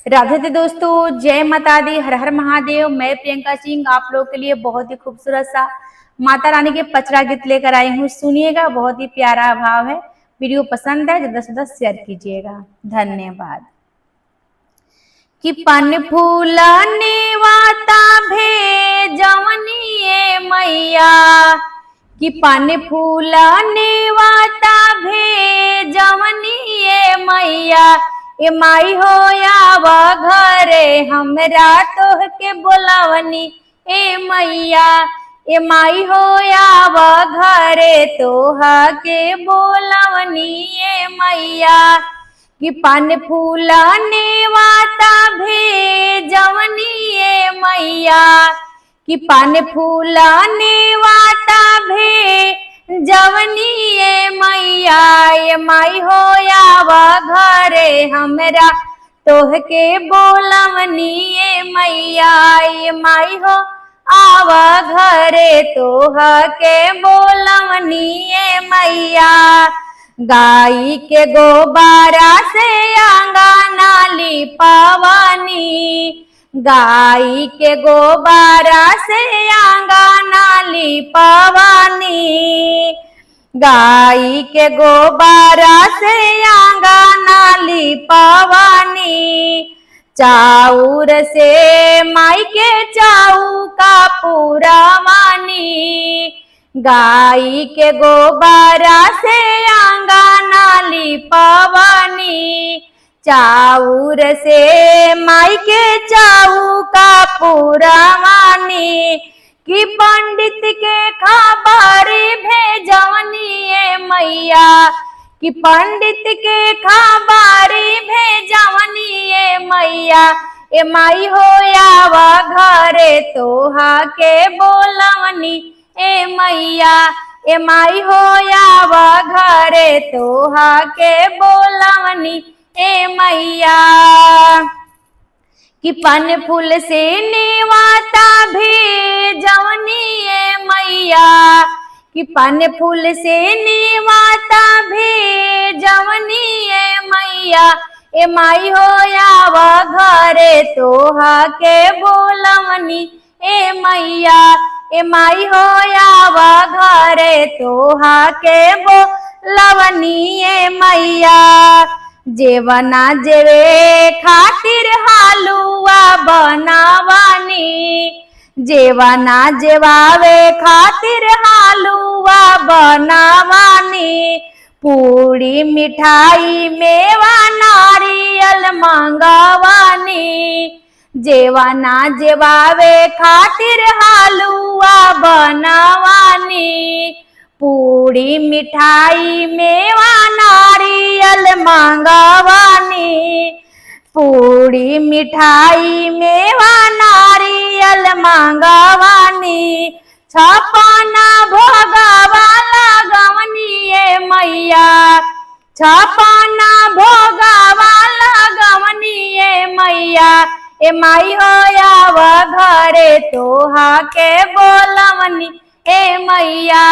राधे राधे दोस्तों, जय माता दी, हर हर महादेव। मैं प्रियंका सिंह आप लोगों के लिए बहुत ही खूबसूरत सा माता रानी के पचरा गीत लेकर आई हूँ। सुनिएगा, बहुत ही प्यारा भाव है। वीडियो पसंद है ज्यादा से ज्यादा शेयर कीजिएगा। धन्यवाद। कि पन फूलने वाता भेजवनिए मैया, कि पन फूलने वाता भेजवनिए मैया, ए माई हो आवा घरे हमरा तोह के बोलावनी ए मैया, ए माई हो आवा घरे तोहा के बोलावनी ए मैया। कि पान फूलने वाता भेजवनी ए मैया, कि पान फूलने वाता भेजवनी ए मैया, ए माई हो आवा घरे हमरा तोह के बोलवनी ए मैया, ए माई हो आवा घरे तोह के बोलवनी ए मैया। गाई के गोबारा से आंगना लिपवनी, गाई के गोबारा से आंगना लिपवनी, गाई के गोबारा से आंगना लिपवनी। चाउर से माई के चौका पुरवानी, गाई के गोबरा से आंगना लिपवनी। चाउर से माई के चौका पुरवानी, कि पंडित के खबर भेजवनी ए मैया, कि पंडित के खबर भेजवनी ए मैया, ए माई हो आवा घरे तोहा के बोलवनी ए मैया, ए माई हो आवा घरे तोहा के बोलवनी ए मैया। कि पन फूल से नेवाता भेजवनी ए मैया, कि पन फूल से नेवाता भेजवनी ए मैया, ए माई हो आवा घरे तोहा के बोलवनी ए मैया, ए माई हो आवा घरे तोहा के बोलवनी ए मैया। जेवना जेवे खातिर हालुआ बनावानी, जेवना जेवावे खातिर हालुआ बनावानी। पूरी मिठाई मेवा नारियल मंगवानी, जेवना जेवावे खातिर हालुआ बनावानी। पूरी मिठाई मेवा नारियल मंगवानी, पूरी मिठाई मेवा नारियल मंगवानी। छपना भोगवा लगवनी ए मैया, छपना भोगवा लगवनी ए मैया, ए माई हो आवा घरे तोहा के बोलवनी ए मैया,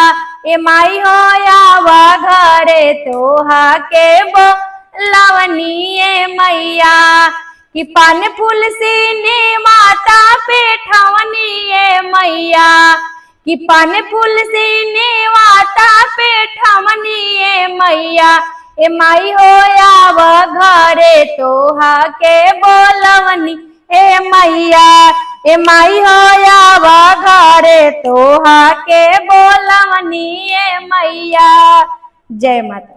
ए माई हो आवा घरे तोहा के बोलवनी ए मैया। कि पान फूल से नेवाता पेठवनी ए मैया, कि पान फूल से नेवाता पेठवनी ए मैया, ए माई हो आवा घरे तोहा के बोलवनी ए मैया, ए माई हो आवा घरे तोहा के बोलवनी ए मैया। जय माता।